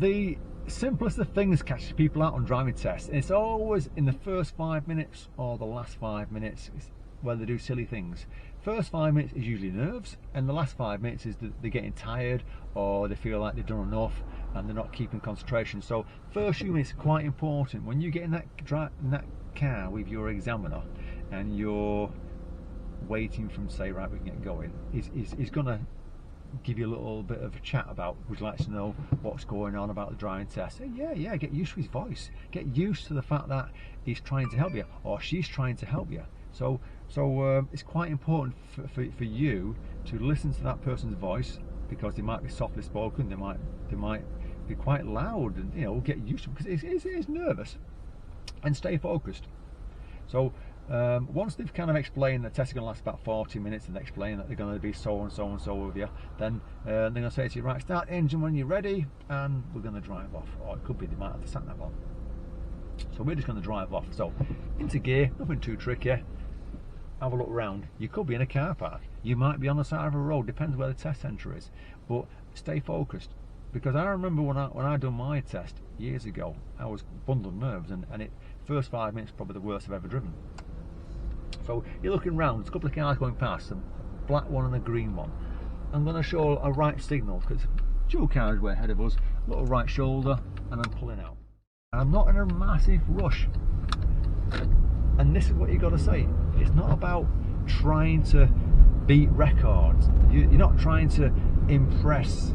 the simplest of things catches people out on driving tests. It's always in the first 5 minutes or the last 5 minutes where they do silly things. First 5 minutes is usually nerves, and the last 5 minutes is they're getting tired or they feel like they've done enough and they're not keeping concentration. So first few minutes are quite important. When you get in that car with your examiner and you're waiting for him to say, right, we can get going, he's going to give you a little bit of a chat about, would you like to know what's going on about the driving test? Yeah, get used to his voice, get used to the fact that he's trying to help you or she's trying to help you. So it's quite important for you to listen to that person's voice, because they might be softly spoken, they might be quite loud, and you know, get used to it, because it's nervous, and stay focused. So once they've kind of explained the test is going to last about 40 minutes and they explain that they're going to be so and so and so with you, then they're going to say to you, right, start the engine when you're ready and we're going to drive off. Or it could be they might have the sat nav on. So we're just going to drive off. So into gear, nothing too tricky. Have a look around. You could be in a car park, you might be on the side of a road, depends where the test centre is, but stay focused. Because I remember when I done my test years ago, I was bundled nerves, and it first 5 minutes probably the worst I've ever driven. So you're looking round, there's a couple of cars going past, a black one and a green one. I'm going to show a right signal because dual carriageway ahead of us, little right shoulder, and I'm pulling out. I'm not in a massive rush, and this is what you've got to say. It's not about trying to beat records. You're not trying to impress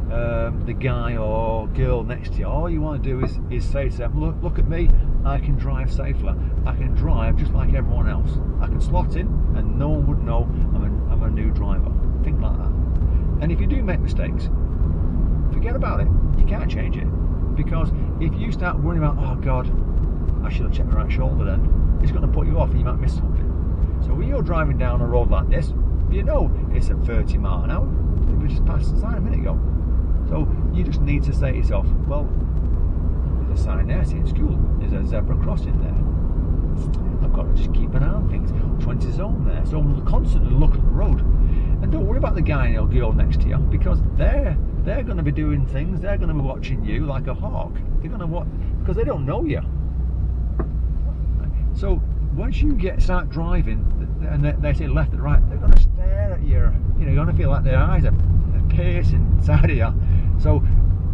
the guy or girl next to you. All you want to do is say to them, look at me, I can drive safely, I can drive just like everyone else, I can slot in and no one would know I'm a new driver. Think like that. And if you do make mistakes, forget about it. You can't change it, because if you start worrying about, oh God, I should have checked the right shoulder then, it's going to put you off and you might miss something. So when you're driving down a road like this, you know it's at 30 miles an hour. We just passed the sign a minute ago. So you just need to say to yourself, well, there's a sign there saying school, there's a zebra crossing there, I've got to just keep an eye on things, 20 zone there, so I'm constantly look at the road. And don't worry about the guy or girl next to you, because they're going to be doing things, they're going to be watching you like a hawk. They're going to watch, because they don't know you. So once you start driving and they say left and right, they're going to stare at you. You know, you're going to feel like their eyes are piercing inside of you. So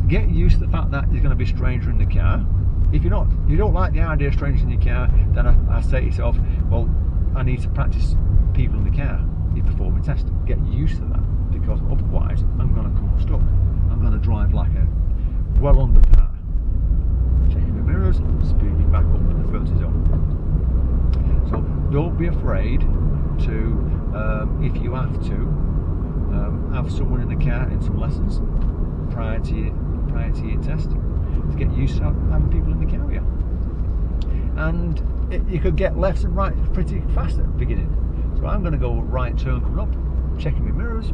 get used to the fact that there's going to be a stranger in the car. If you don't like the idea of strangers in your car, then I say to yourself, well, I need to practice people in the car before my test. Get used to that, because otherwise I'm going to come unstuck. I'm going to drive like a well under par. Checking the mirrors, speeding back up to the 30 zone. So don't be afraid to, if you have to, have someone in the car in some lessons prior to your test, to get used to having people in the car with you. And you could get lefts and rights pretty fast at the beginning. So I'm going to go right turn coming up, checking my mirrors,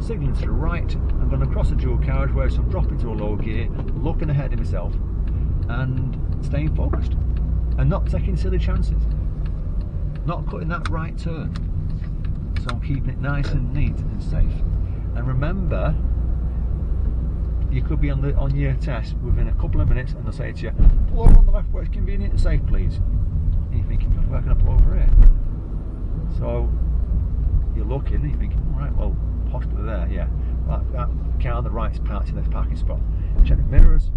signalling to the right. I'm going to cross a dual carriageway, so I'm dropping to a low gear, looking ahead of myself and staying focused and not taking silly chances, not cutting that right turn. So I'm keeping it nice and neat and safe. And remember, you could be on your test within a couple of minutes and they'll say to you, pull over on the left where it's convenient and safe, please. And you're thinking, where can I pull over here? So you're looking and you're thinking, right, well, possibly there, yeah. That car on the right is parked in this parking spot. Check the mirrors,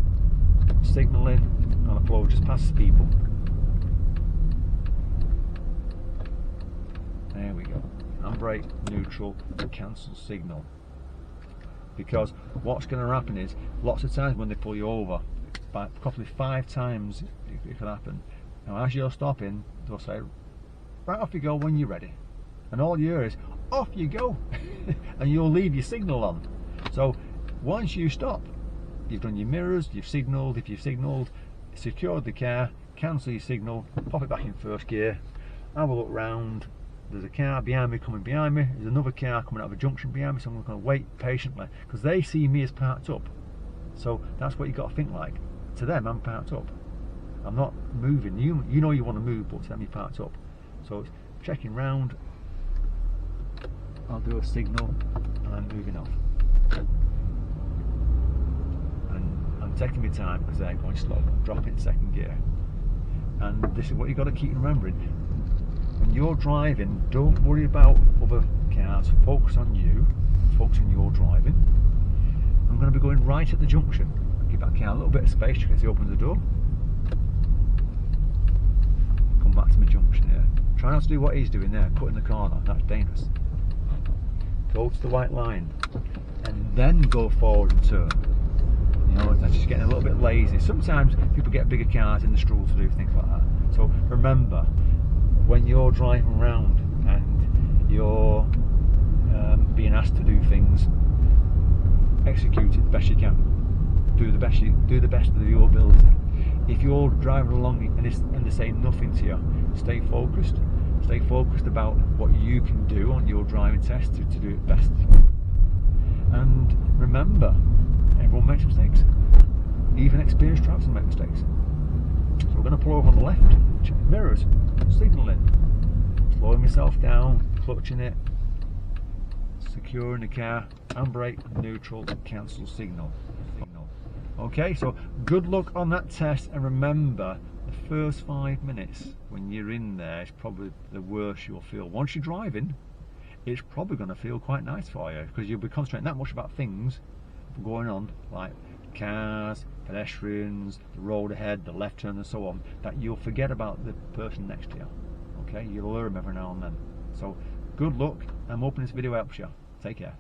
signalling, and I pull over just past the people. There we go. Handbrake, neutral, cancel signal. Because what's going to happen is, lots of times when they pull you over, probably 5 times it could happen. Now as you're stopping, they'll say, right, off you go when you're ready. And all you hear is, off you go. And you'll leave your signal on. So once you stop, you've done your mirrors, you've signalled, if you've signalled, secured the car, cancel your signal, pop it back in first gear, have a look round. There's a car behind me coming behind me, there's another car coming out of a junction behind me, so I'm going to wait patiently, because they see me as parked up. So that's what you've got to think like. To them, I'm parked up. I'm not moving. You know you want to move, but to them you're parked up. So it's checking round, I'll do a signal, and I'm moving off. taking my time because they're going slow, drop in second gear. And this is what you've got to keep remembering. When you're driving, don't worry about other cars, focus on you, focus on your driving. I'm going to be going right at the junction. Give that car a little bit of space as he opens the door. Come back to my junction here. Try not to do what he's doing there, cutting the corner, that's dangerous. Go to the white line and then go forward and turn. You know, that's just getting a little bit lazy. Sometimes people get bigger cars in the stroll to do things like that. So remember, when you're driving around and you're being asked to do things, execute it the best you can. Do the best of your ability. If you're driving along and they're saying nothing to you, stay focused. Stay focused about what you can do on your driving test to do it best. And remember, everyone makes mistakes. Even experienced drivers make mistakes. So we're going to pull over on the left, check mirrors, signalling, slowing myself down, clutching it, securing the car, handbrake, neutral, cancel signal. Okay, so good luck on that test, and remember, the first 5 minutes when you're in there is probably the worst you'll feel. Once you're driving, it's probably going to feel quite nice for you because you'll be concentrating that much about things going on, like cars, pedestrians, the road ahead, the left turn and so on, that you'll forget about the person next to you. Okay, you'll learn them every now and then. So good luck. I'm hoping this video helps you. Take care.